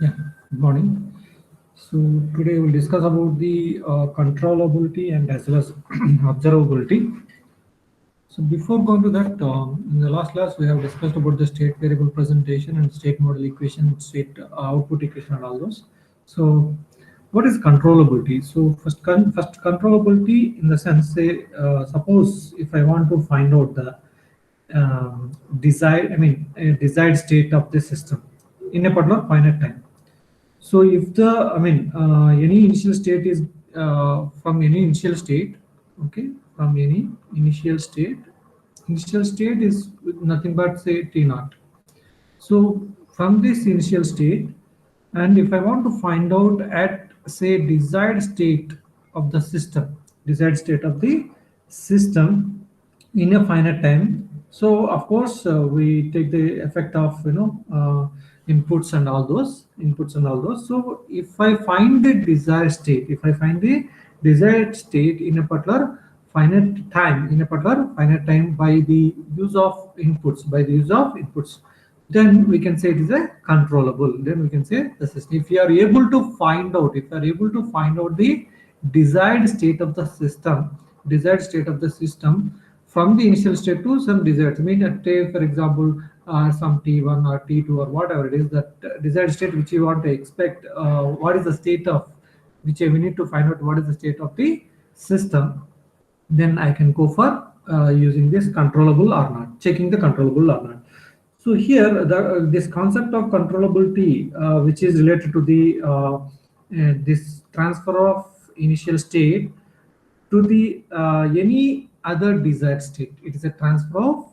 Yeah, good morning. So today we'll discuss about the controllability and as well as observability. So before going to that, in the last class we have discussed about the state variable presentation and state model equation, state output equation, and all those. So what is controllability? So first controllability in the sense, say, suppose if I want to find out the a desired state of the system in a particular finite time. So if the, any initial state is from any initial state, okay, from any initial state is nothing but say T naught. So from this initial state, and if I want to find out at say desired state of the system, desired state of the system in a finite time. So of course we take the effect of inputs and all those. So if I find the desired state, if I find the desired state in a particular finite time by the use of inputs, then we can say it is a controllable. Then we can say the system, if you are able to find out, the desired state of the system from the initial state to some desired, I mean take for example some t1 or t2 or whatever it is, that desired state which you want to expect, what is the state of which we need to find out what is the state of the system, then I can go for using this controllable or not, checking the controllable or not. So here, this concept of controllability, which is related to the this transfer of initial state to the any other desired state. It is a transfer of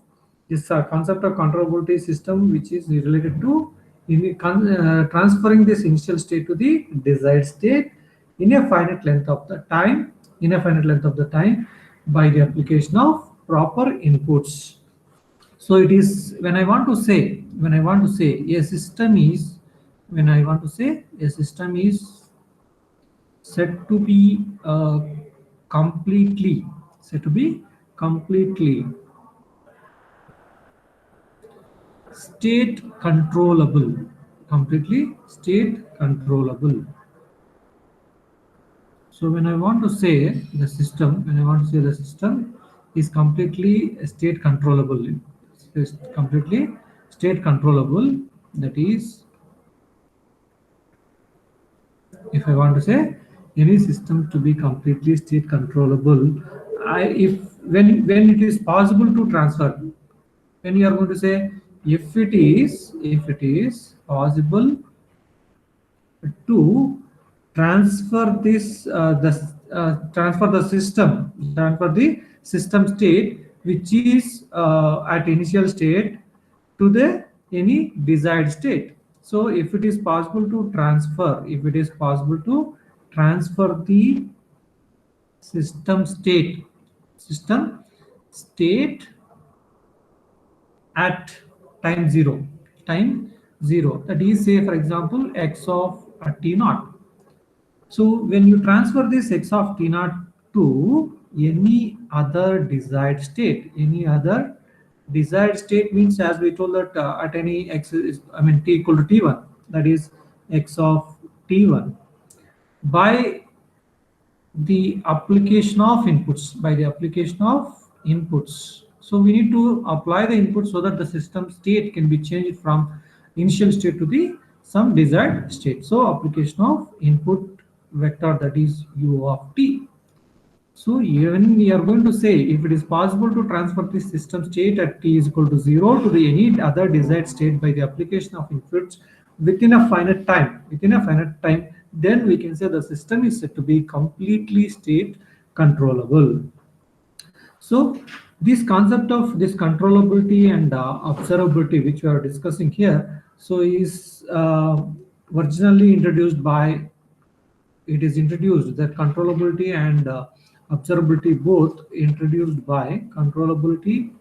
this concept of controllability system, which is related to transferring this initial state to the desired state in a finite length of the time, by the application of proper inputs. So it is when I want to say a system is when I want to say a system is said to be completely said to be completely state controllable, completely state controllable. So when I want to say the system is completely state controllable, it's completely state controllable. That is, if I want to say any system to be completely state controllable, if when it is possible to transfer, when you are going to say if it is possible to transfer the system state which is at initial state to the any desired state. So if it is possible to transfer the system state system state at time zero, that is say for example x of t naught. So when you transfer this x of t naught to any other desired state means, as we told that at any x is, t equal to t1, that is x of t1, by the application of inputs. So we need to apply the input so that the system state can be changed from initial state to the some desired state. So application of input vector, that is u of t. So even we are going to say if it is possible to transfer the system state at t is equal to 0 to the any other desired state by the application of inputs within a finite time, then we can say the system is said to be completely state controllable. So this concept of this controllability and observability which we are discussing here, so is originally introduced by it is introduced that controllability and observability both introduced by controllability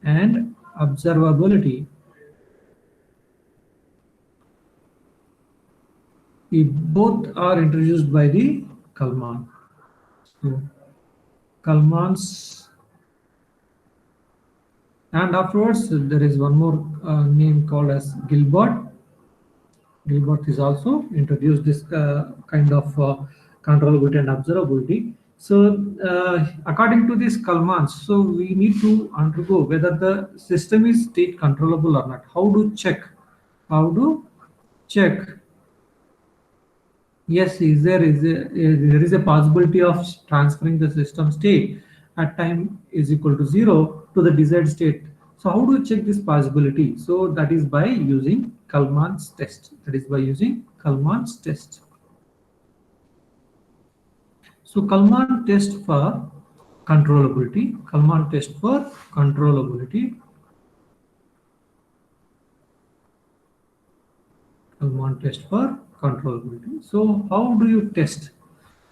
and observability. Both are introduced by the Kalman. So Kalman's, and afterwards there is one more name called as Gilbert. Gilbert is also introduced this kind of controllability and observability. So according to this Kalman's, so we need to undergo whether the system is state controllable or not. How to check? How to check? Yes, there is a possibility of transferring the system state at time is equal to 0 to the desired state. So how do you check this possibility? So that is by using Kalman's test. That is by using Kalman's test. So Kalman test for controllability. Kalman test for controllability. Kalman test for controllability. So how do you test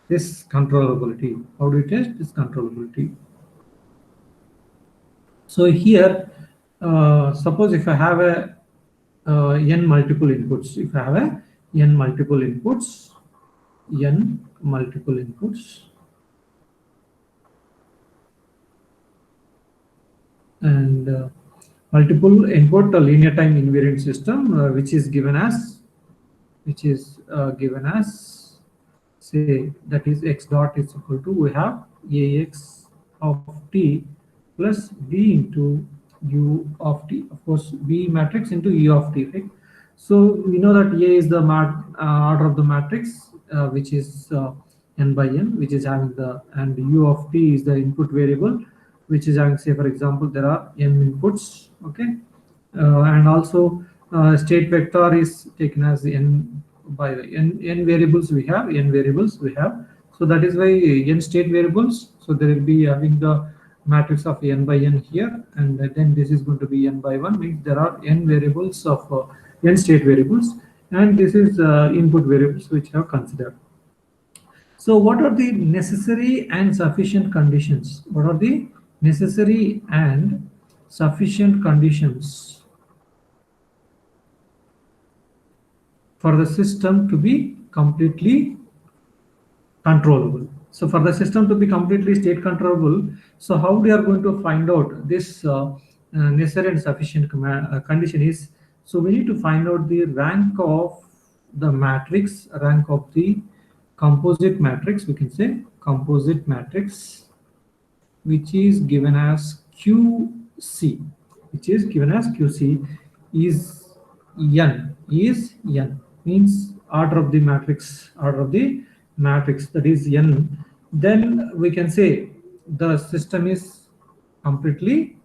this controllability? How do you test this controllability? So here, suppose if I have a n multiple inputs, if I have a n multiple inputs, and multiple input linear time invariant system, which is given as say that is x dot is equal to, we have ax of t plus b into u of t, of course b matrix into u of t, right? So we know that a is the order of the matrix, which is n by n, which is having the, and u of t is the input variable, which is having, say for example, there are n inputs, okay, and also state vector is taken as n by the n variables we have, so that is why n state variables, so there will be having the matrix of n by n here, and then this is going to be n by 1, means there are n variables of n state variables, and this is input variables which have considered. So what are the necessary and sufficient conditions? What are the necessary and sufficient conditions for the system to be completely controllable? So for the system to be completely state controllable, so how we are going to find out this necessary and sufficient condition is, so we need to find out the rank of the matrix, rank of the composite matrix, we can say composite matrix, which is given as QC, is n, means order of the matrix, that is n. Then we can say the system is completely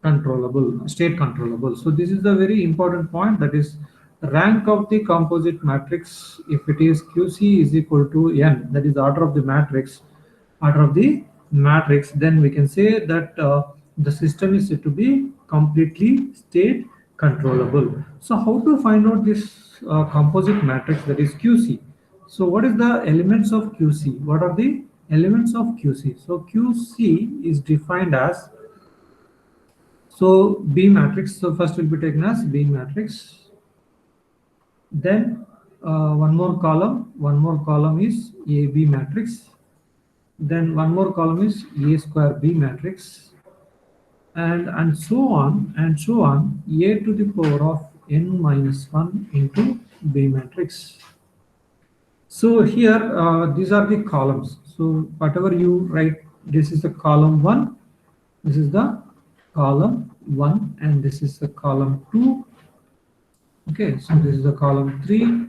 controllable, state controllable. So this is the very important point, that is rank of the composite matrix. If it is QC is equal to n, that is order of the matrix, then we can say that the system is said to be completely state controllable. So how to find out this composite matrix, that is QC? So what is the elements of QC? What are the elements of QC? So QC is defined as, so B matrix, so first will be taken as B matrix, then one more column is AB matrix, then one more column is A square B matrix, and so on, a to the power of n minus 1 into B matrix. So here these are the columns. So whatever you write, this is the column 1, this is the column 1, and this is the column 2. Okay, so this is the column 3.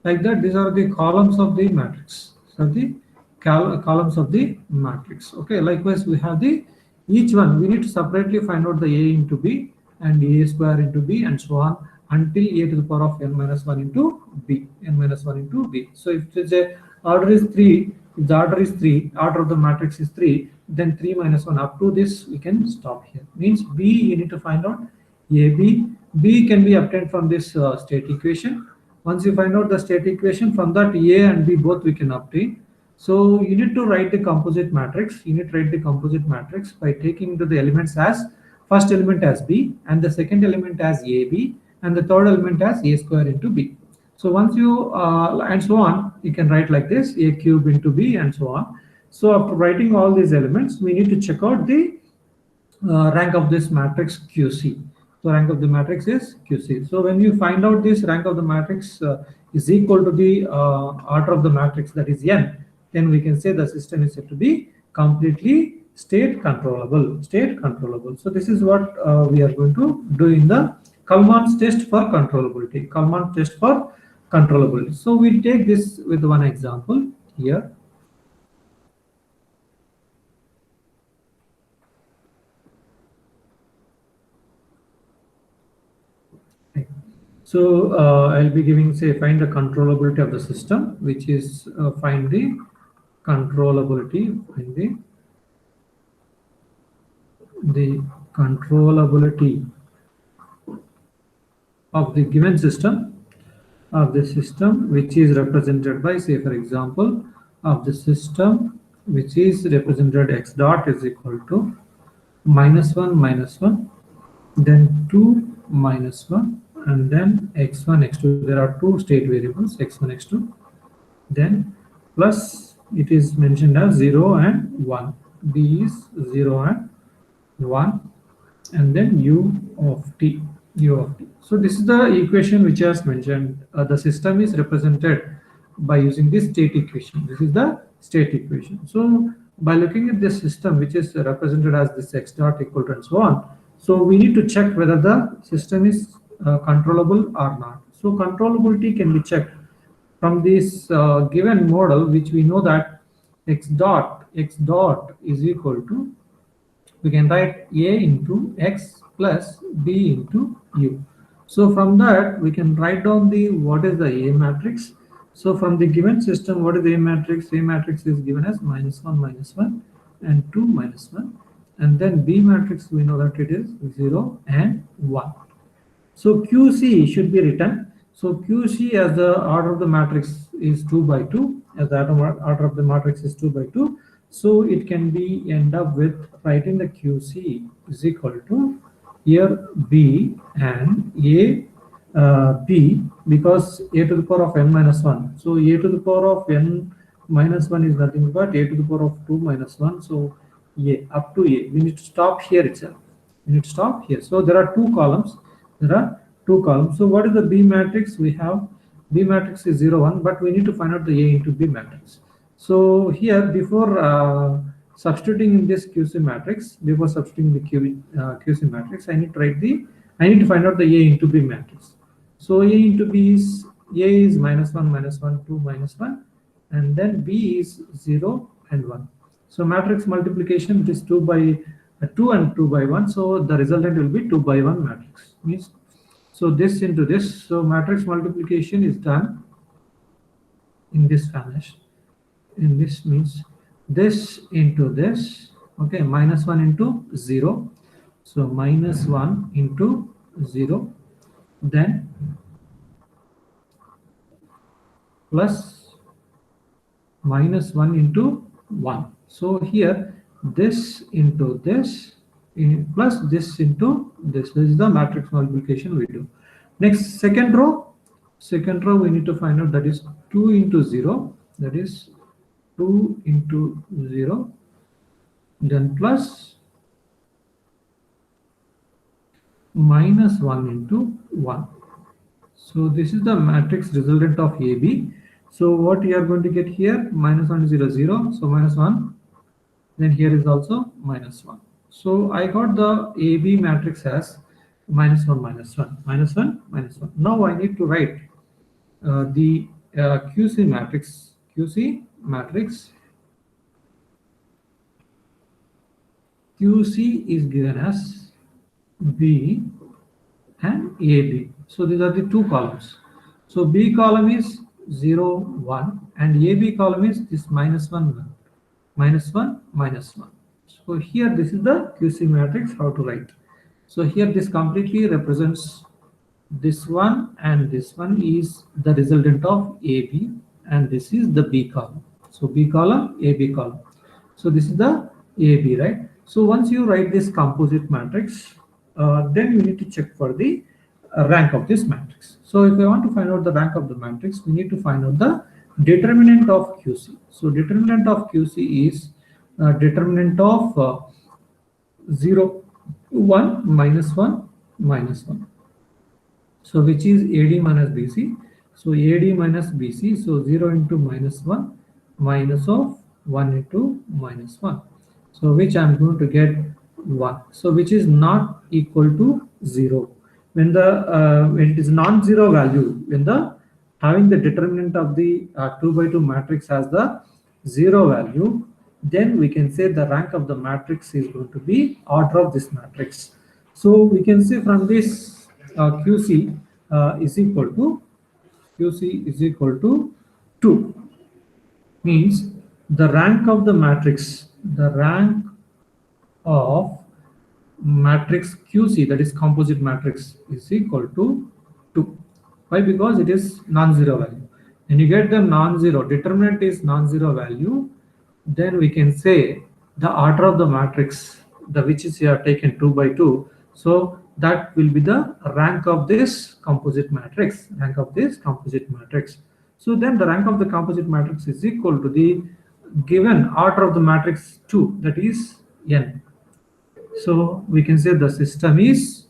Like that, these are the columns of the matrix. So the columns of the matrix. Okay, likewise we have the, each one we need to separately find out the A into B and A square into B and so on until A to the power of n minus 1 into B, So if it is a order is 3, if the order is 3, order of the matrix is 3, then 3 minus 1 up to this we can stop here. Means B you need to find out AB. B can be obtained from this state equation. Once you find out the state equation, from that A and B both we can obtain. So you need to write the composite matrix. By taking into the elements as, first element as B, and the second element as AB, and the third element as A square into B. So once you and so on, you can write like this, A cube into B and so on. So after writing all these elements, we need to check out the rank of this matrix QC. So rank of the matrix is QC. So when you find out this rank of the matrix is equal to the order of the matrix, that is n, then we can say the system is said to be completely state controllable. State controllable. So this is what we are going to do in the Kalman's test for controllability. Kalman's test for controllability. So we'll take this with one example here. So I'll be giving, say, find the controllability of the system, which is find the controllability, find the controllability of the given system, which is represented by, say, for example, of the system which is represented x dot is equal to -1, then 2, -1, and then x1, x2. There are two state variables, x1, x2. Then plus it is mentioned as 0 and 1. B is 0 and 1, and then u of t. So this is the equation which has mentioned. The system is represented by using this state equation. This is the state equation. So by looking at this system, which is represented as this x dot equal to and so on, so we need to check whether the system is controllable or not. So controllability can be checked from this given model, which we know that x dot is equal to, we can write a into x plus b into u. So from that we can write down the what is the A matrix. So from the given system, what is the A matrix? A matrix is given as -1, and 2, -1, and then B matrix we know that it is 0 and 1. So QC should be written. So QC as the order of the matrix is 2 by 2, as the order of the matrix is 2 by 2. So it can be end up with writing the QC is equal to here B and A B, because a to the power of n minus 1. So a to the power of n minus 1 is nothing but a to the power of 2 minus 1. So a up to a. We need to stop here itself. We need to stop here. So there are two columns. So what is the B matrix? We have B matrix is 0, 1, but we need to find out the A into B matrix. So here, before substituting in this QC matrix, QC matrix, I need to find out the A into B matrix. So A into B is A is -1, 2, -1, and then B is 0 and 1. So matrix multiplication, it is 2 by 2 and 2 by 1. So the resultant will be 2 by 1 matrix. Means so this into this. So matrix multiplication is done in this fashion. In this means this into this. Okay, -1 into 0. So -1 into 0. Then plus -1 into 1. So here this into this plus this into this. This is the matrix multiplication we do. Next, second row we need to find out, that is 2 into 0. That is 2 into 0. Then plus -1 into 1. So this is the matrix resultant of AB. So what you are going to get here, -1 is 0, 0. So -1. Then here is also -1. So I got the AB matrix as -1, -1, -1, -1. Now I need to write the QC matrix. QC is given as B and AB. So these are the two columns. So B column is 0, 1, and AB column is this -1, -1. So here this is the QC matrix, how to write. So here this completely represents this one, and this one is the resultant of AB, and this is the B column. So B column, AB column. So this is the AB, right? So once you write this composite matrix, then you need to check for the rank of this matrix. So if I want to find out the rank of the matrix, we need to find out the determinant of QC. So determinant of QC is determinant of 0, 1, -1, minus 1. So which is AD minus BC. So AD minus BC. So 0 into minus 1 minus of 1 into minus 1. So which I'm going to get 1. So which is not equal to 0. When it is non-zero value, when the having the determinant of the 2 by 2 matrix as the 0 value, then we can say the rank of the matrix is going to be order of this matrix. So we can say from this QC is equal to QC is equal to 2, means the rank of the matrix, the rank of matrix QC, that is composite matrix, is equal to 2. Why? Because it is non-zero value. When you get the non-zero, determinant is non-zero value, then we can say the order of the matrix, the which is here taken 2 by 2. So that will be the rank of this composite matrix, rank of this composite matrix. So then the rank of the composite matrix is equal to the given order of the matrix 2, that is n. So we can say the system is,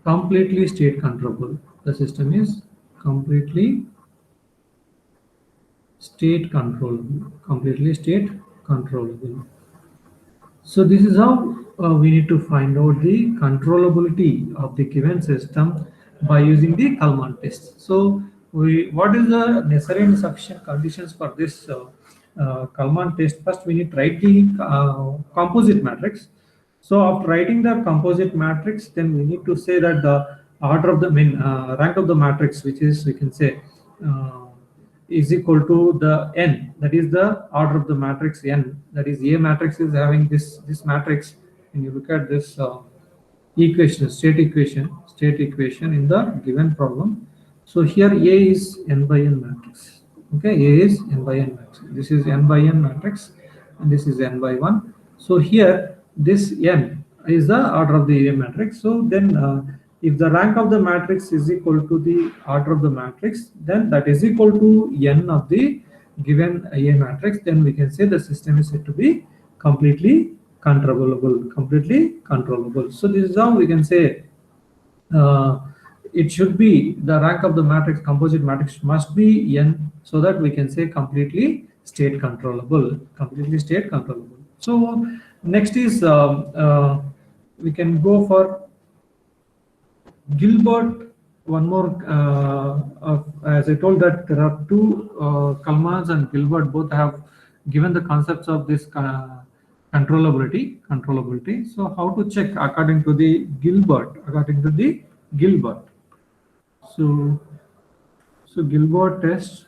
completely state controllable. The system is completely state controllable, So this is how we need to find out the controllability of the given system by using the Kalman test. So what is the necessary and sufficient conditions for this Kalman test? First, we need to write the composite matrix. So after writing the composite matrix, then we need to say that the order of the rank of the matrix, which is, we can say, is equal to the n, that is the order of the matrix n, that is A matrix is having this matrix. When you look at this state equation in the given problem, so here A is n by n matrix. Okay, A is n by n matrix. This is n by n matrix, and this is n by 1. So here this n is the order of the A matrix. So then if the rank of the matrix is equal to the order of the matrix, then that is equal to n of the given A matrix, then we can say the system is said to be completely controllable. So this is how we can say it should be the rank of the matrix, composite matrix must be n, so that we can say completely state controllable. So next is we can go for Gilbert. One more, as I told that there are two, Kalmans and Gilbert both have given the concepts of this controllability. So how to check according to the Gilbert? So Gilbert test.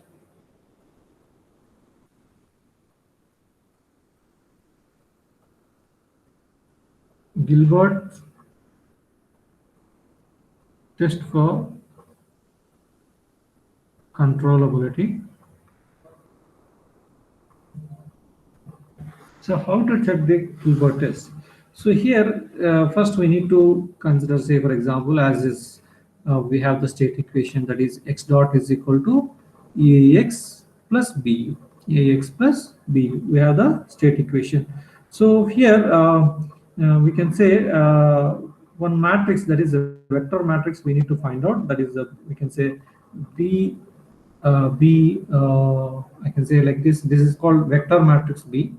Gilbert test for controllability. So how to check the Gilbert test? So here first we need to consider, say for example, as is we have the state equation, that is x dot is equal to ax plus bu. We have the state equation. So here we can say one matrix, that is a vector matrix, we need to find out, that is we can say b I can say like this is called vector matrix B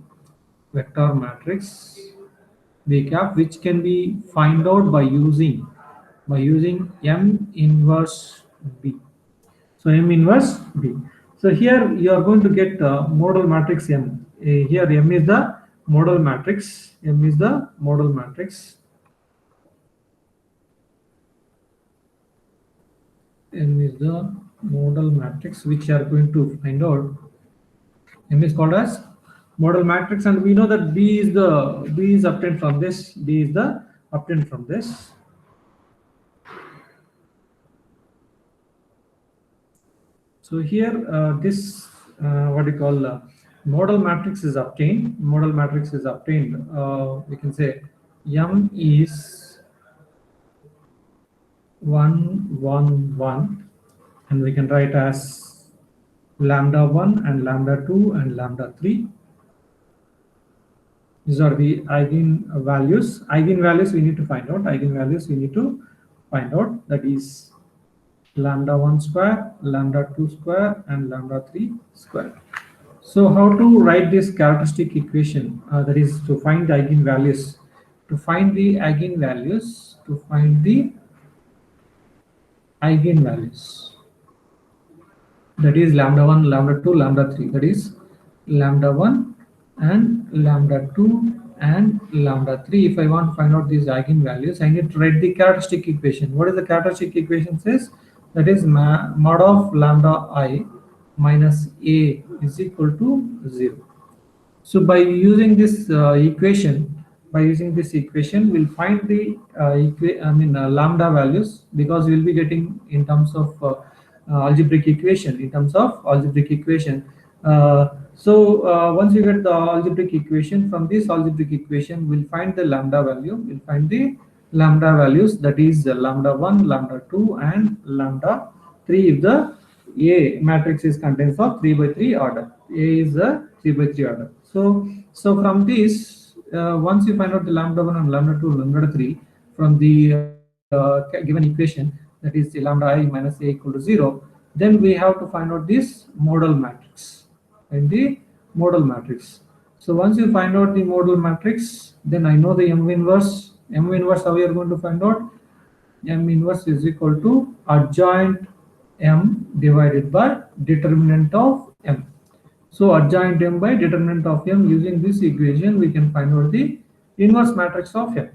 cap, which can be find out by using M inverse B. So M inverse B. So here you are going to get modal matrix M. Here M is the modal matrix. Which you are going to find out. M is called as modal matrix, and we know that B is obtained from this. So here this what you call modal matrix is obtained. We can say M is 1 1 1, and we can write as lambda 1 and lambda 2 and lambda 3. These are the eigenvalues. Eigenvalues we need to find out. Eigenvalues we need to find out. That is lambda 1 square, lambda 2 square, and lambda 3 square. So how to write this characteristic equation? That is to find the eigenvalues. To find the eigenvalues, to find the eigenvalues. That is lambda 1, lambda 2, lambda 3. That is lambda 1 and lambda 2 and lambda 3. If I want to find out these eigenvalues, I need to write the characteristic equation. What is the characteristic equation says? That is mod of lambda I minus A is equal to 0. So by using this we'll find the lambda values, because we'll be getting in terms of algebraic equation. Once you get the algebraic equation, from this algebraic equation we'll find the lambda value. We'll find the lambda values, that is lambda 1, lambda 2, and lambda 3 if the A matrix is contains of 3 by 3 order. A is a 3 by 3 order. So from this, once you find out the lambda 1 and lambda 2 and lambda 3 from the given equation, that is the lambda I minus A equal to 0, then we have to find out this modal matrix. And the modal matrix. So once you find out the modal matrix, then I know the M inverse. M inverse, how we are going to find out? M inverse is equal to adjoint M divided by determinant of M. So adjoint M by determinant of M, using this equation we can find out the inverse matrix of M.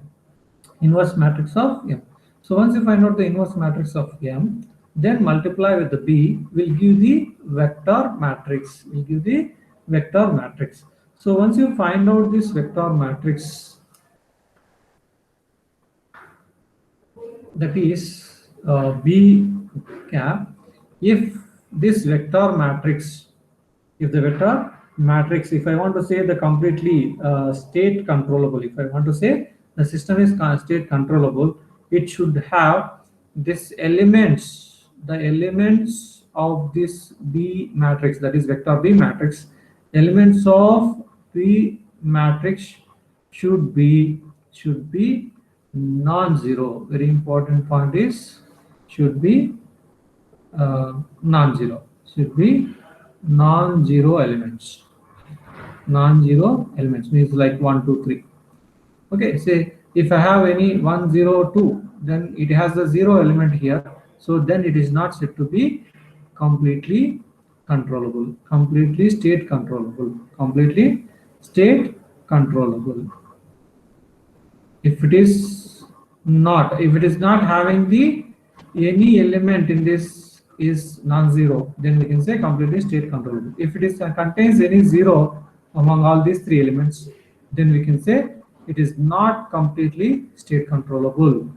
So once you find out the inverse matrix of M, then multiply with the B will give the vector matrix. So once you find out this vector matrix, that is B cap, if this vector matrix, if I want to say the completely state controllable, if I want to say the system is state controllable, it should have this the elements of this B matrix, that is vector B matrix, elements of B matrix should be non-zero. Very important point is should be non-zero. Non-zero elements. Non-zero elements means like 1, 2, 3. Okay, say if I have any 1, 0, 2, then it has a 0 element here. So then it is not said to be completely controllable, completely state controllable. If it is not having the any element in this is non-zero, then we can say completely state controllable. If it is contains any 0 among all these 3 elements, then we can say it is not completely state controllable.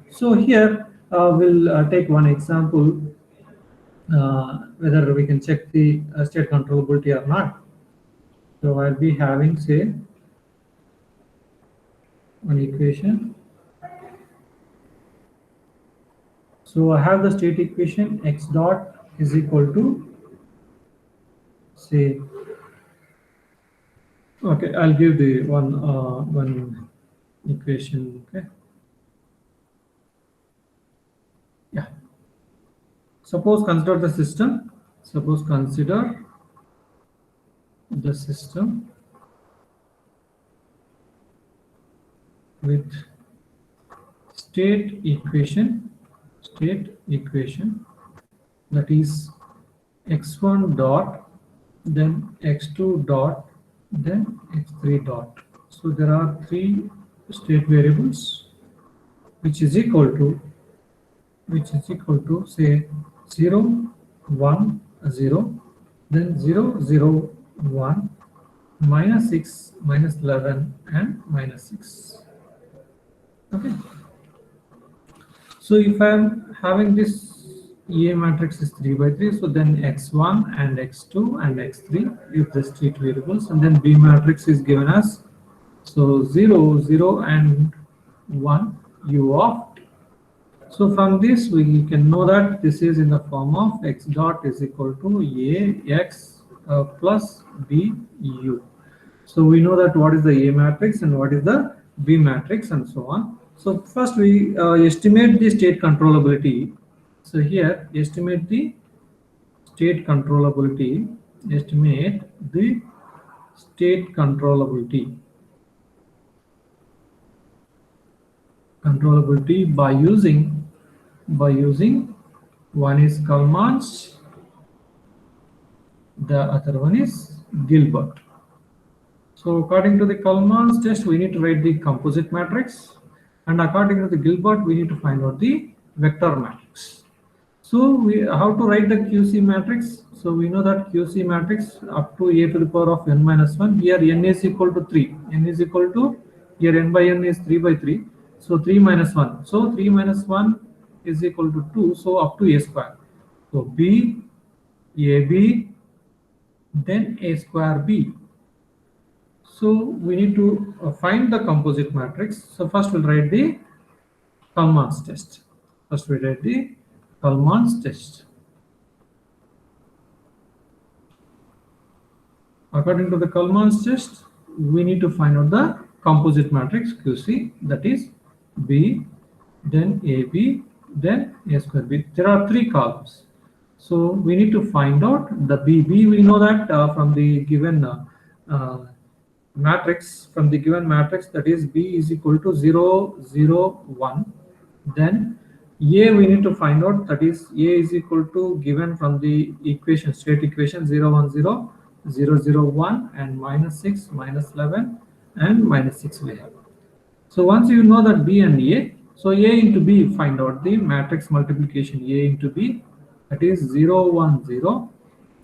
So here we'll take one example, whether we can check the state controllability or not. So I'll be having, say, one equation. So I have the state equation x dot is equal to, say, okay, I'll give the one equation. Okay, yeah. Suppose consider the system. With state equation, that is x1 dot, then x2 dot, then x3 dot. So there are 3 state variables which is equal to say 0, 1, 0, then 0, 0, 1, minus 6, minus 11, and minus 6. Okay. So if I am having this A matrix is 3 by 3, so then x1 and x2 and x3 if the state variables, and then B matrix is given as, so 0, 0, and 1 U of t. So from this we can know that this is in the form of x dot is equal to A x plus BU. So we know that what is the A matrix and what is the B matrix and so on. So first we estimate the state controllability. So here estimate the state controllability, estimate the state controllability by using one is Kalman's, the other one is Gilbert. So according to the Kalman's test, we need to write the composite matrix, and according to the Gilbert, we need to find out the vector matrix. So how to write the QC matrix? So we know that QC matrix up to a to the power of n minus 1. Here n is equal to 3. N is equal to, here n by n is 3 by 3. So 3 minus 1. So 3 minus 1 is equal to 2. So up to a square. So B, AB, then a square B. So we need to find the composite matrix. So first we'll write the Kalman's test. First we write the Kalman's test. According to the Kalman's test, we need to find out the composite matrix QC, that is B, then AB, then A square B. There are 3 columns. So we need to find out the B. B, we know that from the given matrix, that is B is equal to 0, 0, 1. Then A we need to find out, that is A is equal to, given from the equation, state equation, 0, 1, 0, 0, 0, 1, and minus 6, minus 11, and minus 6 we have. So once you know that B and A, so A into B, find out the matrix multiplication A into B, that is 0, 1, 0,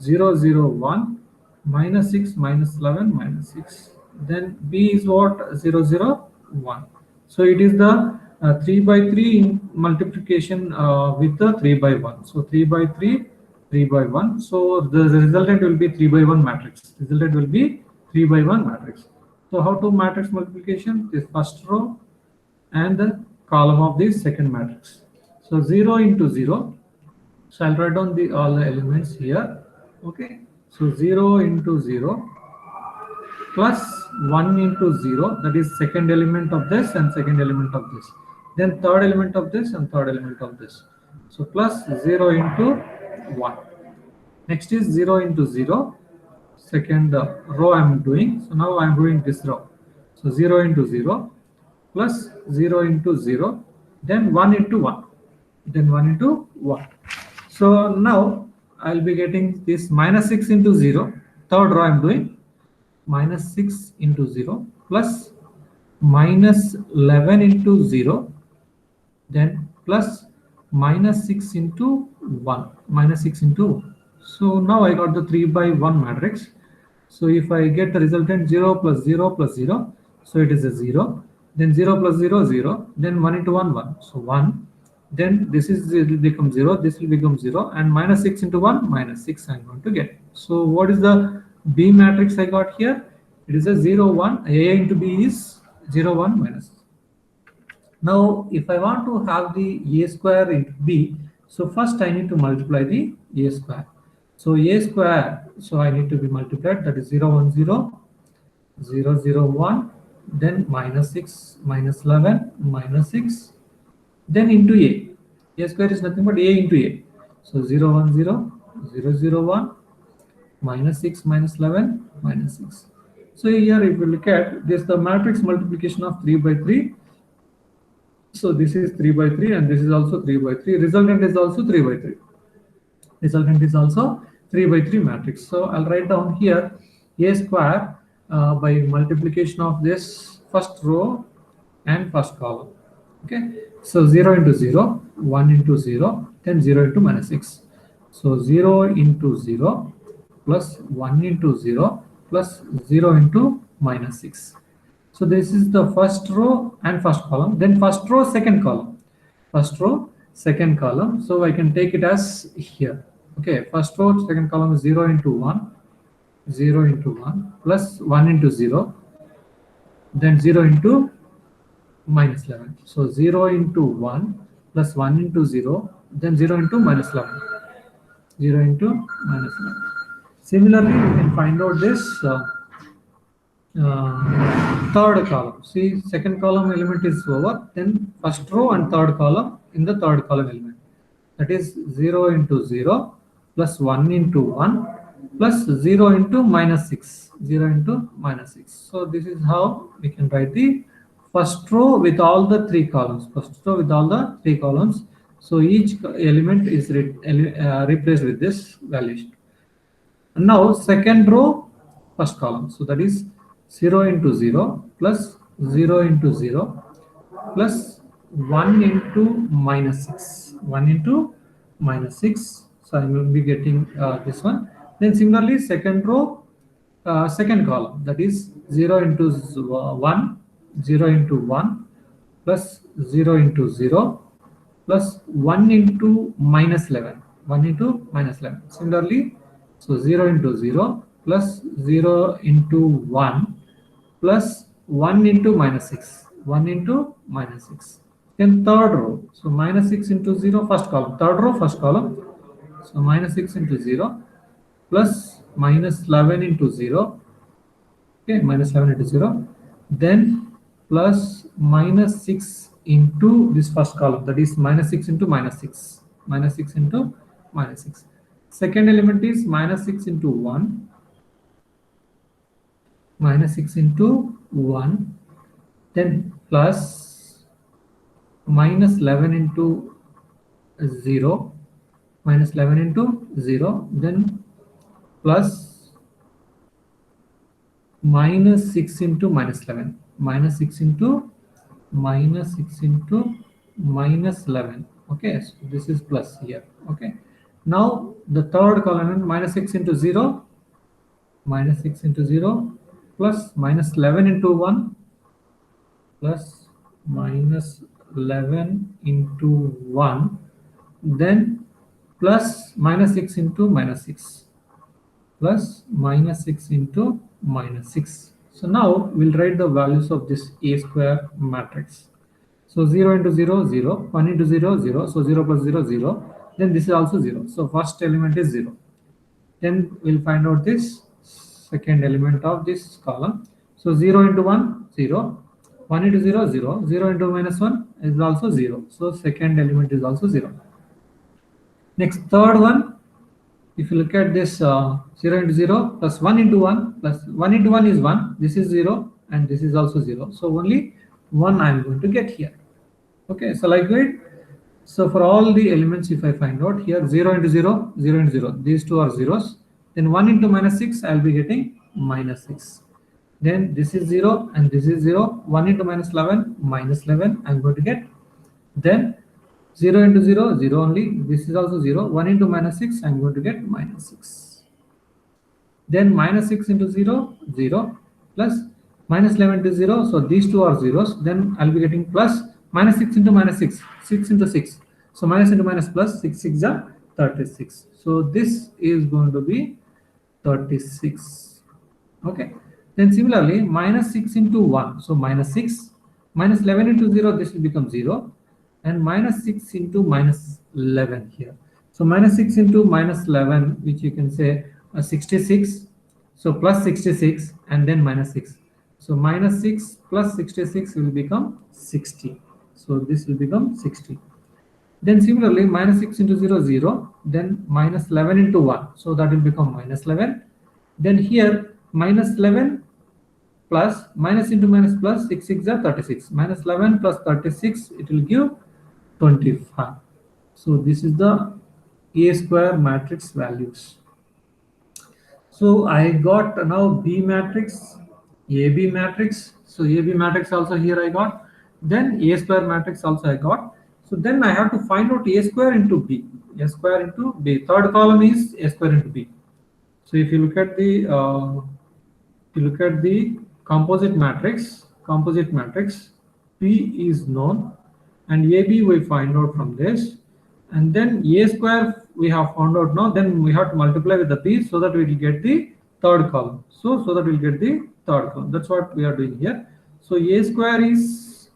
0, 0, 1, minus 6, minus 11, minus 6. Then B is what? 0, 0, 1. So it is the 3 by 3 in multiplication with the 3 by 1. So 3 by 3, 3 by 1. So the resultant will be 3 by 1 matrix. Resultant will be 3 by 1 matrix. So how to matrix multiplication? This first row and the column of this second matrix. So 0 into 0. So I'll write down all the elements here. Okay. So 0 into 0 plus 1 into 0, that is second element of this and second element of this. Then third element of this and third element of this. So plus 0 into 1. Next is 0 into 0. Second row I am doing. So now I am doing this row. So 0 into 0 plus 0 into 0. Then 1 into 1. Then 1 into 1. So now I'll be getting this minus 6 into 0. Third row I am doing. Minus 6 into 0 plus minus 11 into 0, then plus minus 6 into 1, minus 6 into 1. So now I got the 3 by 1 matrix. So if I get the resultant 0 plus 0 plus 0, so it is a 0, then 0 plus 0, 0, then 1 into 1, 1. So 1, then this will become 0, this will become 0, and minus 6 into 1, minus 6 I'm going to get. So what is the B matrix I got here? It is a 0, 1. A into B is 0, 1, minus. Now, if I want to have the A square into B, so first I need to multiply the A square. So A square, so I need to be multiplied, that is 0, 1, 0, 0, 0, 1, then minus 6, minus 11, minus 6, then into A. A square is nothing but A into A. So 0, 1, 0, 0, 0, 1, minus 6, minus 11, minus 6. So here if you look at this, the matrix multiplication of 3 by 3. So this is 3 by 3 and this is also 3 by 3. Resultant is also 3 by 3. Resultant is also 3 by 3 matrix. So I'll write down here A square by multiplication of this first row and first column. Okay. So 0 into 0, 1 into 0, then 0 into minus 6. So 0 into 0 plus 1 into 0 plus 0 into minus 6. So this is the first row and first column. Then first row, second column. First row, second column. So I can take it as here. Okay, first row, second column is 0 into 1, 0 into 1 plus 1 into 0, then 0 into minus 11. So 0 into 1 plus 1 into 0, then 0 into minus 11. 0 into minus 11. Similarly, we can find out this third column. See, second column element is over, then first row and third column in the third column element. That is 0 into 0 plus 1 into 1 plus 0 into minus 6. 0 into minus 6. So this is how we can write the first row with all the three columns. First row with all the three columns. So each element is replaced with this value. Now second row, first column. So that is 0 into 0 plus 0 into 0 plus 1 into minus 6. 1 into minus 6. So I will be getting this one. Then similarly, second row, second column, that is 0 into 1, 0 into 1 plus 0 into 0 plus 1 into minus 11. 1 into minus 11. Similarly, so 0 into 0 plus 0 into 1 plus 1 into minus 6. 1 into minus 6. Then third row. So minus 6 into 0, first column. Third row, first column. So minus 6 into 0 plus minus 11 into 0. Okay, minus 11 into 0. Then plus minus 6 into this first column. That is minus 6 into minus 6. Minus 6 into minus 6. Second element is minus 6 into 1. Minus 6 into 1. Then plus minus 11 into 0. Minus 11 into 0. Then plus minus 6 into minus 11. Minus 6 into minus 6 into minus 11. Okay, so this is plus here. Okay, now the third column, minus 6 into 0. Minus 6 into 0 plus minus 11 into 1 plus minus 11 into 1, then plus minus 6 into minus 6 plus minus 6 into minus 6. So now we'll write the values of this A square matrix. So 0 into 0, 0, 1 into 0, 0, so 0 plus 0, 0, then this is also 0. So first element is 0. Then we'll find out this second element of this column. So 0 into 1, 0, 1 into 0, 0, 0 into minus 1 is also 0. So second element is also 0. Next, third one, if you look at this 0 into 0 plus 1 into 1 plus 1 into 1 is 1. This is 0 and this is also 0. So only 1 I am going to get here. Okay, so like that. So for all the elements, if I find out here 0 into 0, 0 into 0, these two are zeros. Then 1 into minus 6, I'll be getting minus 6. Then this is 0 and this is 0. 1 into minus 11, minus 11, I'm going to get. Then 0 into 0, 0 only. This is also 0. 1 into minus 6, I'm going to get minus 6. Then minus 6 into 0, 0 plus minus 11 into 0. So these two are zeros. Then I'll be getting plus minus 6 into minus 6, 6 into 6. So minus into minus plus 6 6 are 36. So this is going to be 36. Okay. Then similarly minus 6 into 1. So minus 6 minus 11 into 0. This will become 0. And minus 6 into minus 11 here. So minus 6 into minus 11, which you can say 66. So plus 66 and then minus 6. So minus 6 plus 66 will become 60. So this will become 60. Then similarly minus 6 into 0, 0. Then minus 11 into 1. So that will become minus 11. Then here minus 11 plus minus into minus plus 6 6 are 36. Minus 11 plus 36, it will give 25. So this is the A square matrix values. So I got now B matrix, AB matrix. So AB matrix also here I got. Then A square matrix also I got. So then I have to find out A square into B. A square into B. Third column is A square into B. So if you look at the composite matrix, P is known, and AB we find out from this, and then A square we have found out now. Then we have to multiply with the P so that we will get the third column. So that we'll get the third column. That's what we are doing here. So A square is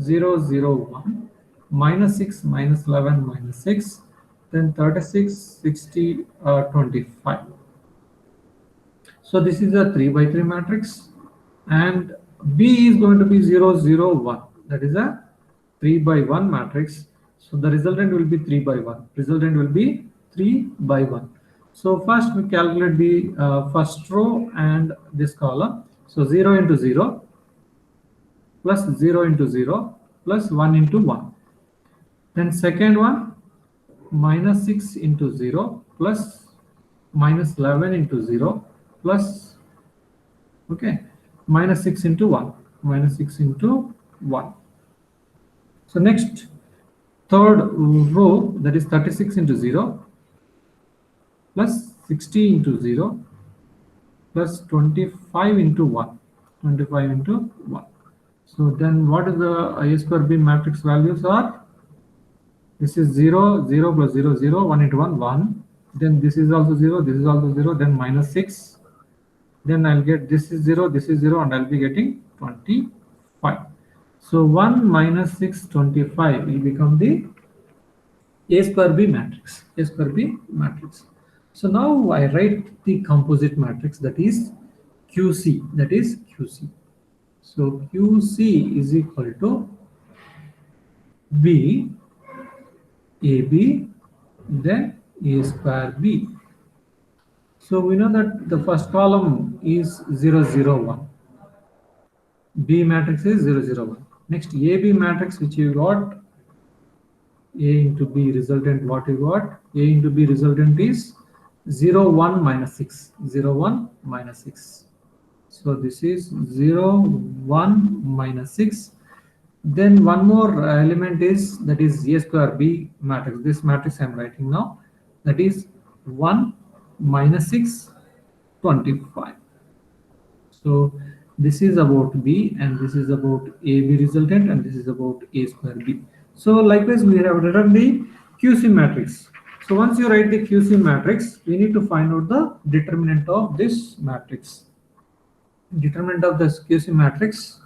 0 0 1 minus 6 minus 11 minus 6, then 36 60 25. So this is a 3 by 3 matrix, and B is going to be 0, 0, 1. That is a 3 by 1 matrix. So the resultant will be 3 by 1. Resultant will be 3 by 1. So first we calculate the first row and this column. So 0 into 0 plus 0 into 0 plus 1 into 1. Then second one, minus 6 into 0 plus minus 11 into 0 plus, okay, minus 6 into 1, minus 6 into 1. So next, third row, that is 36 into 0 plus 60 into 0 plus 25 into 1, 25 into 1. So then what is the A square B matrix values are? This is 0, 0 plus 0, 0, 1 into 1, 1. Then this is also 0, this is also 0, then minus 6. Then I'll get this is 0, this is 0, and I'll be getting 25. So 1 minus 6, 25 will become the A square B matrix. A square B matrix. So now I write the composite matrix, that is QC. That is QC. So QC is equal to B, AB, then A square B. So we know that the first column is 0, 0, 1. B matrix is 0, 0, 1. Next, AB matrix, which you got, A into B resultant, what you got? A into B resultant is 0, 1, minus 6. 0, 1, minus 6. So this is 0, 1, minus 6. Then one more element is, that is A square B matrix. This matrix I am writing now. That is 1, minus 6, 25. So this is about B, and this is about AB resultant, and this is about A square B. So likewise, we have written the QC matrix. So once you write the QC matrix, we need to find out the determinant of this matrix. Determinant of this QC matrix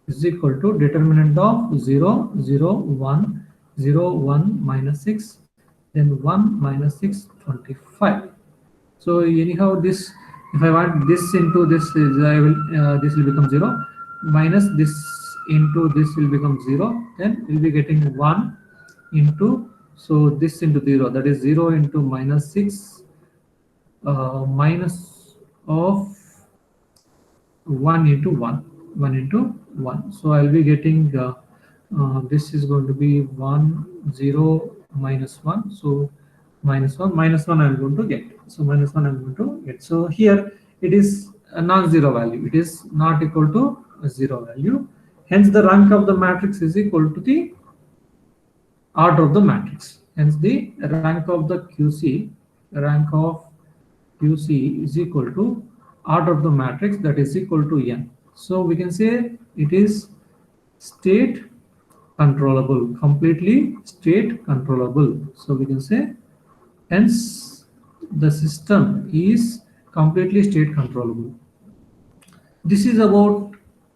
is equal to determinant of 0, 0, 1, 0, 1, minus 6, then 1, minus 6, 25. So anyhow, this, if I want this into this, is I will this will become 0, minus this into this will become 0. Then we'll be getting 1 into, so this into 0, that is 0 into minus 6 minus of 1 into 1, 1 into 1. So I'll be getting this is going to be 1, 0, minus 1. So minus 1, minus 1 I'm going to get. So minus 1 I'm going to get. So here it is a non-zero value. It is not equal to a 0 value. Hence the rank of the matrix is equal to the order of the matrix. Hence the rank of the QC, rank of QC is equal to order of the matrix, that is equal to n. So we can say it is state controllable, completely state controllable. So we can say hence the system is completely state controllable. This is about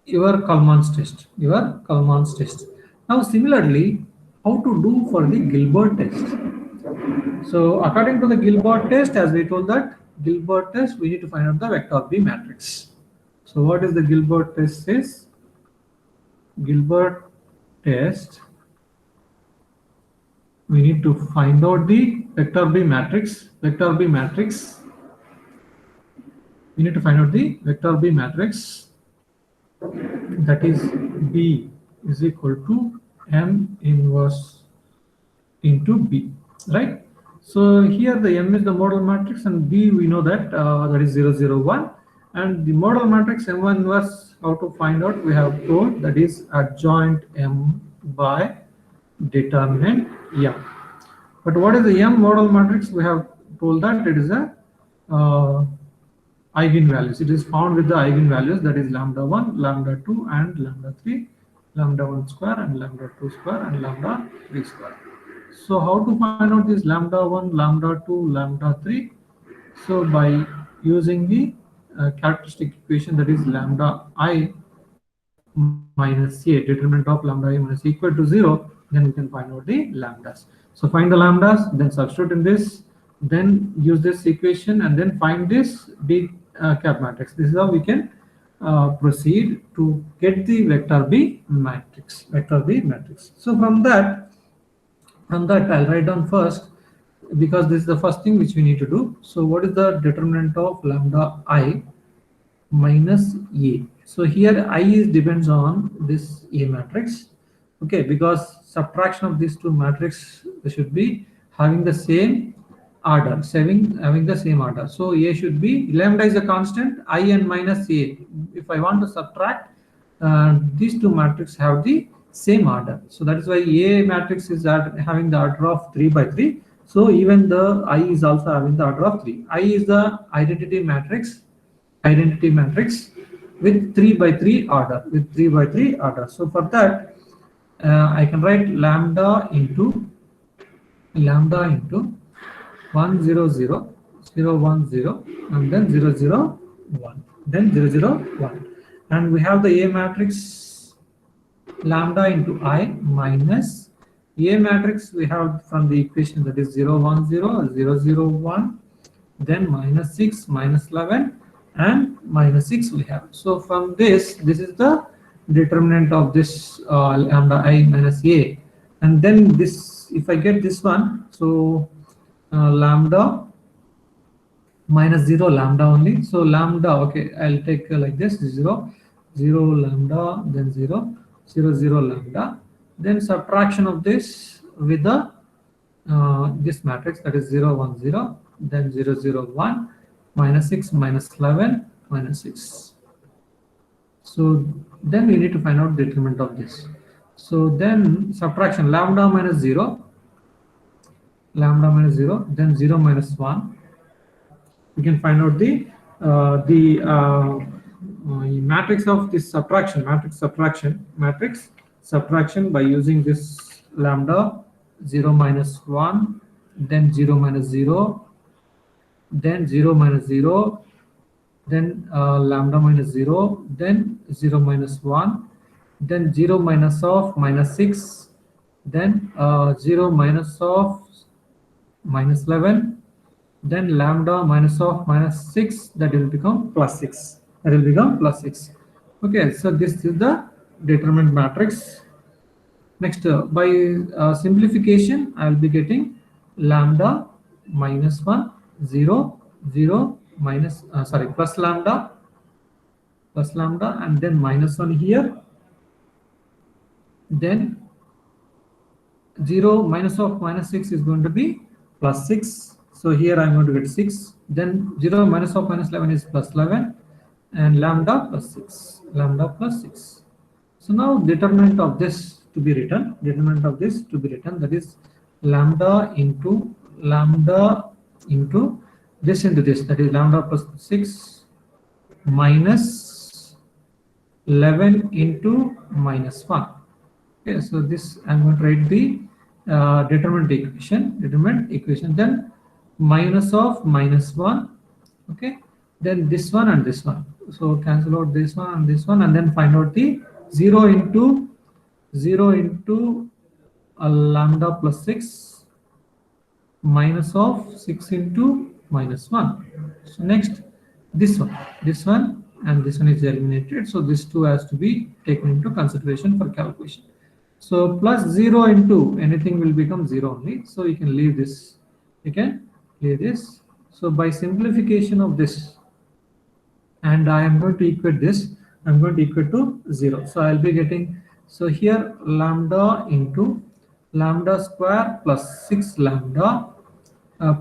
your Kalman's test. Your Kalman's test. Now similarly, how to do for the Gilbert test? So according to the Gilbert test, as we told that Gilbert test, we need to find out the vector B matrix. So what is the Gilbert test says? Gilbert test, we need to find out the vector B matrix. Vector B matrix. We need to find out the vector B matrix. That is B is equal to M inverse into B, right? So here the M is the model matrix, and B we know that that is 0, 0, 1. And the model matrix M1 inverse, how to find out? We have told that is adjoint M by determinant M. But what is the M model matrix? We have told that it is a eigenvalues. It is found with the eigenvalues, that is lambda 1, lambda 2, and lambda 3, lambda 1 square, and lambda 2 square, and lambda 3 square. So how to find out this lambda 1, lambda 2, lambda 3? So by using the characteristic equation, that is lambda I minus a, determinant of lambda I minus equal to 0, then we can find out the lambdas. So find the lambdas, then substitute in this, then use this equation and then find this B cap matrix. This is how we can proceed to get the vector B matrix. Vector B matrix. So from that I'll write down first, because this is the first thing which we need to do. So what is the determinant of lambda I minus A? So here I is depends on this A matrix. Okay, because subtraction of these two matrices should be having the same order, having the same order. So A should be, lambda is a constant, I and minus A. If I want to subtract, these two matrices have the same order. So that is why A matrix is having the order of 3 by 3. So even the I is also having the order of 3. I is the identity matrix with 3 by 3 order, So for that, I can write lambda into 1 0 0 0 1 0 and then 0 0 1, then 0 0 1, and we have the A matrix lambda into I minus A matrix we have from the equation, that is 0 1 0 0 0 1, then minus 6 minus 11 and minus 6 we have. So from this is the determinant of this lambda I minus A, and then this, if I get this one, so lambda minus 0 lambda only. So lambda, okay, I'll take like this, 0 0 lambda, then 0 0 0 lambda, then subtraction of this with the this matrix, that is 0 1 0, then 0 0 1, minus 6 minus 11 minus 6. So then we need to find out the determinant of this. So then subtraction lambda minus 0, then 0 minus 1. We can find out the matrix of this matrix subtraction by using this lambda 0 minus 1, then 0 minus 0, then 0 minus 0, then lambda minus 0, then 0 minus 1, then 0 minus of minus 6, then 0 minus of minus 11, then lambda minus of minus 6, that will become plus 6. Okay, so this is the determinant matrix. Next, by simplification, I will be getting lambda minus 1 0 0 minus plus lambda, and then minus 1 here, then 0 minus of minus 6 is going to be plus 6. So here I'm going to get 6. Then 0 minus of minus 11 is plus 11, and lambda plus 6. So now determinant of this to be written, that is lambda into this into this, that is lambda plus 6 minus 11 into minus 1. Okay, so this I'm going to write the determinant equation, then minus of minus 1, okay, then this one and this one, so cancel out this one and this one, and then find out the 0 into lambda plus 6 minus of 6 into minus 1. So next this one and this one is eliminated, so this two has to be taken into consideration for calculation. So plus 0 into anything will become 0 only, so you can leave this, So by simplification of this, and I am going to equate this, I'm going to equate to 0. So I'll be getting, so here lambda into lambda square plus 6 lambda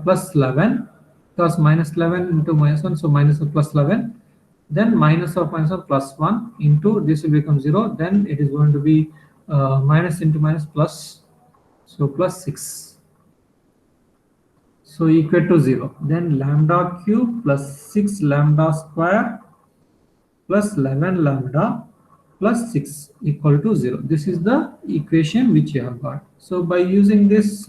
plus 11, because minus 11 into minus 1, so minus of plus 11, then minus of minus 1 plus 1 into this will become 0, then it is going to be minus into minus plus, so plus 6, so equal to 0. Then lambda cube plus 6 lambda square plus 11 lambda plus 6 equal to 0. This is the equation which you have got. So by using this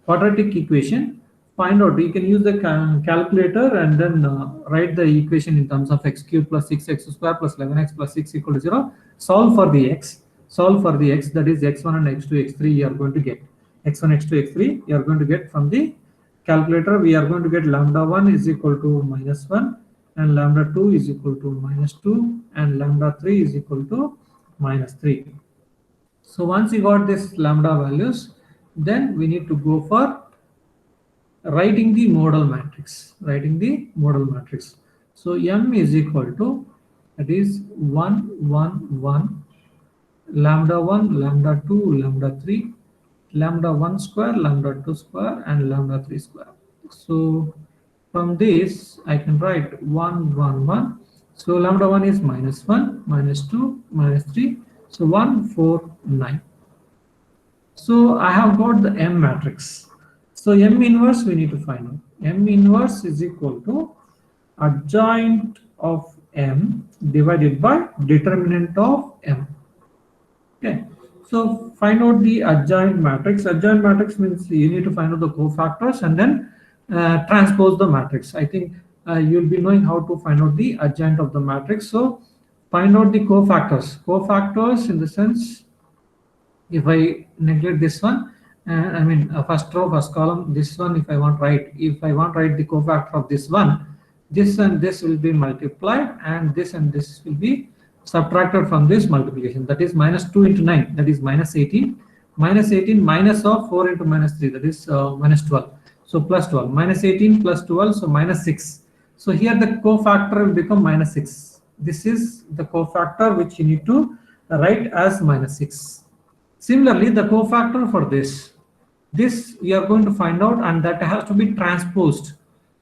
quadratic equation, find out, you can use the calculator and then write the equation in terms of x cube plus 6x square plus 11x plus 6 equal to 0. Solve for the x, that is x1 and x2 x3 you are going to get. X1 x2 x3 you are going to get from the calculator, we are going to get lambda 1 is equal to -1, and lambda 2 is equal to -2, and lambda 3 is equal to -3. So once you got this lambda values, then we need to go for writing the model matrix. Writing the model matrix. So M is equal to, that is 1 1 1, lambda 1, lambda 2, lambda 3, lambda 1 square, lambda 2 square, and lambda 3 square. So from this I can write 1 1 1. So lambda 1 is -1, -2, -3. So 1 4 9. So I have got the M matrix. So M inverse we need to find out. M inverse is equal to adjoint of M divided by determinant of M. Okay. So find out the adjoint matrix. Adjoint matrix means you need to find out the cofactors and then transpose the matrix. I think you'll be knowing how to find out the adjoint of the matrix. So find out the cofactors. Cofactors in the sense, if I neglect this one, I mean first row, first column, this one, if I want to write the cofactor of this one, this and this will be multiplied, and this will be subtracted from this multiplication. That is -2 into 9, that is -18. -18 minus of 4 into -3, that is -12. So plus 12, -18 plus 12, so -6. So here the cofactor will become -6. This is the cofactor which you need to write as -6. Similarly, the cofactor for this we are going to find out, and that has to be transposed.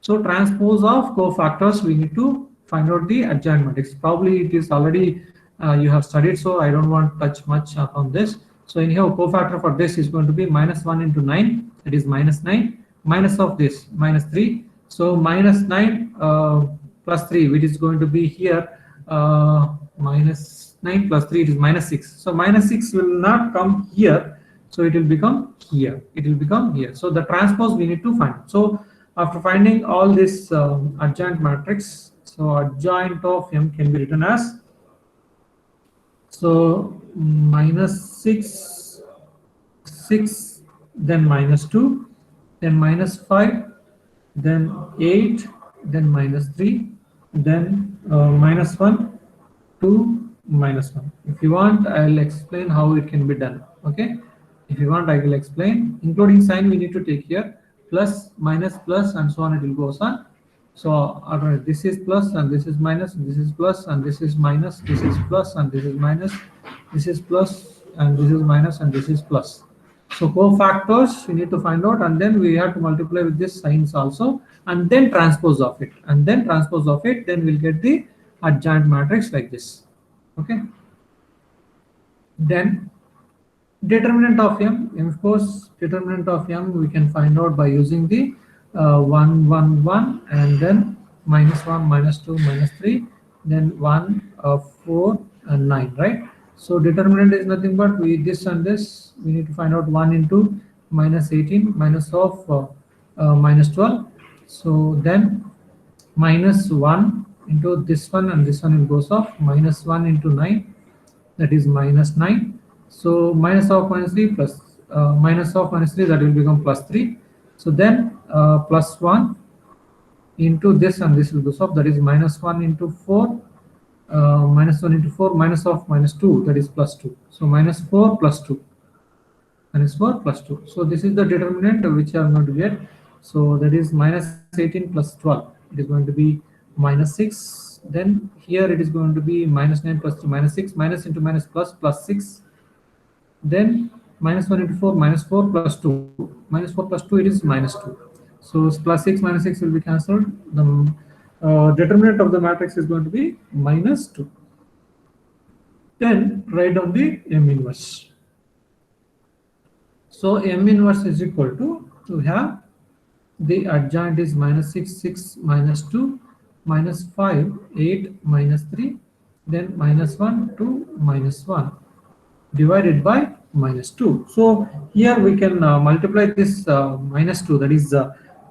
So transpose of cofactors, we need to find out the adjoint matrix. Probably it is already you have studied, so I don't want to touch much on this. So anyhow, cofactor for this is going to be -1 into 9, that is -9, minus of this -3. So -9 plus 3, which is going to be here -9 plus 3, it is -6. So -6 will not come here, so it will become here. It will become here. So the transpose we need to find. So after finding all this adjoint matrix, so adjoint of M can be written as, so -6, 6, then -2, then -5, then 8, then -3, then -1, 2, -1. If you want, I'll explain how it can be done. Okay, if you want, I will explain. Including sign we need to take here, plus, minus, plus, and so on, it will go on. So this is plus and this is minus, this is plus and this is minus, this is plus and this is minus, this is plus and this is minus, and this is plus. So cofactors we need to find out, and then we have to multiply with this signs also, and then transpose of it, then we'll get the adjoint matrix like this. Okay, then determinant of M, of course, determinant of M we can find out by using the 1 1 1, and then -1 -2 -3, then 1 4 and 9, right? So determinant is nothing but this and this we need to find out. 1 into -18 minus of -12, so then -1 into this one, and this one will goes off. -1 into 9, that is -9. So minus of -3 plus minus of -3, that will become +3. So then +1 into this, and this will go off, that is -1 into 4, -1 into 4, minus of -2, that is +2. So -4 plus 2, -4 plus 2. So this is the determinant which I am going to get. So that is -18 plus 12, it is going to be -6. Then here it is going to be -9 plus 2, -6, minus into minus plus, +6. Then -1 into 4, -4 plus 2, -4 plus 2, it is -2. So +6 -6 will be cancelled. The determinant of the matrix is going to be -2. Then write down the M inverse. So M inverse is equal to, we have the adjoint is -6 6 -2 -5 8 -3, then -1 2 -1 divided by -2. So here we can multiply this -2, that is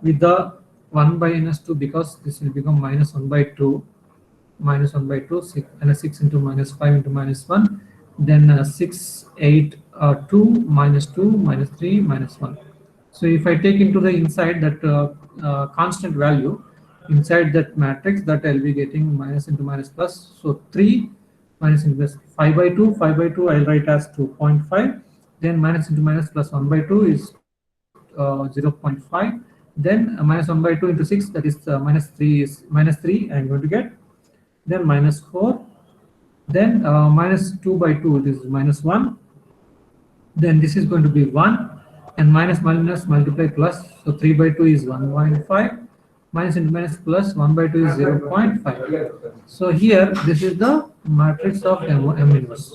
with the 1 by -2, because this will become -1 by 2, -1 by 2, 6, and 6 into -5 into -1, then 6 8 2 -2 -3 -1. So if I take into the inside that constant value inside that matrix, that I'll be getting minus into minus plus. So 3 minus into plus 5 by 2, 5 by 2 I'll write as 2.5. Then minus into minus plus 1 by 2 is 0.5. Then minus 1 by 2 into 6, that is minus 3 is minus 3 I'm going to get. Then minus 4. Then minus 2 by 2, this is minus 1. Then this is going to be 1, and minus minus multiply plus, so 3 by 2 is 1.5, minus into minus plus 1 by 2 is 0.5. So here this is the matrix of M inverse.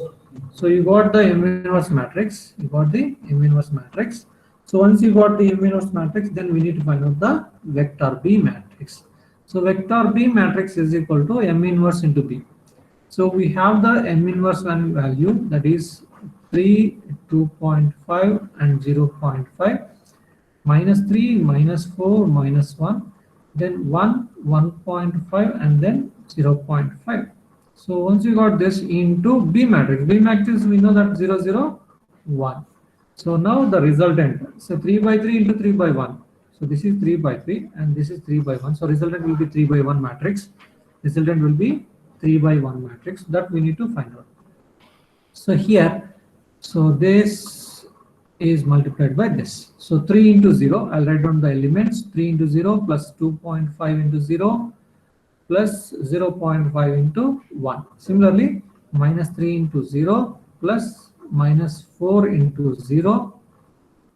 So you got the M inverse matrix, you got the M inverse matrix. So once you got the M inverse matrix, then we need to find out the vector B matrix. So vector B matrix is equal to M inverse into B. So we have the M inverse one value, that is 3, 2.5 and 0.5, minus 3, minus 4, minus 1, then 1, 1.5 and then 0.5. So once you got this into B matrix we know that 0, 0, 1. So now the resultant, so 3 by 3 into 3 by 1. So this is 3 by 3 and this is 3 by 1. So resultant will be 3 by 1 matrix. Resultant will be 3 by 1 matrix, that we need to find out. So here, so this is multiplied by this. So 3 into 0, I'll write down the elements. 3 into 0 plus 2.5 into 0 plus 0.5 into 1. Similarly, minus 3 into 0 plus minus 4 into 0,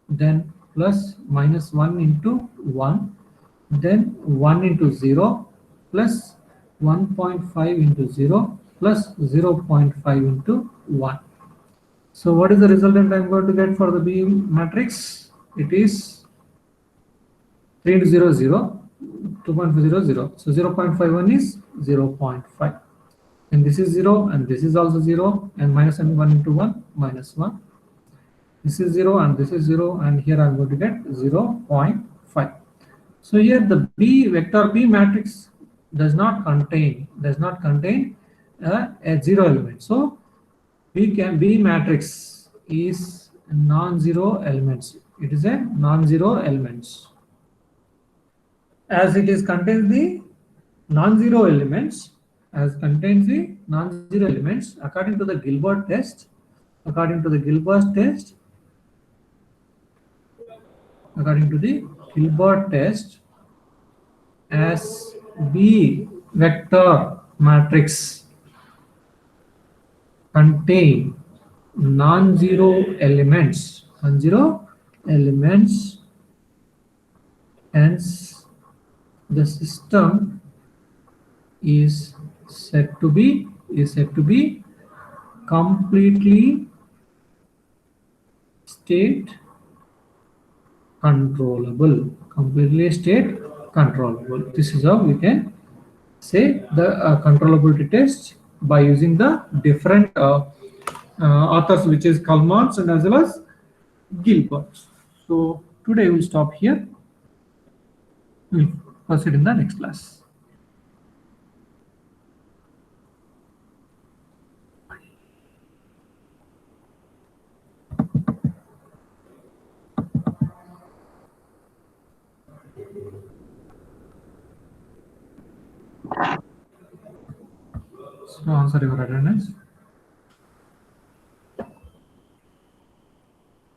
then plus minus 1 into 1, then 1 into 0 plus 1.5 into 0 plus 0.5 into 1. So what is the resultant I'm going to get for the B matrix? It is 3 into 0, 0, 2.50, 0. So 0.51 is 0.5. And this is 0 and this is also 0, and minus 1 into 1, minus 1. This is 0 and this is 0, and here I'm going to get 0.5. So here the B vector B matrix does not contain a zero element. So B matrix is non-zero elements. It is a non-zero elements. As it is contains the non-zero elements, according to the Gilbert test, as B vector matrix contain non-zero elements, hence the system is said to be completely state controllable. This is how we can say the controllability test by using the different authors, which is Kalmans and as well as Gilbert. So today we'll stop here. We'll proceed in the next class. So answer your attendance.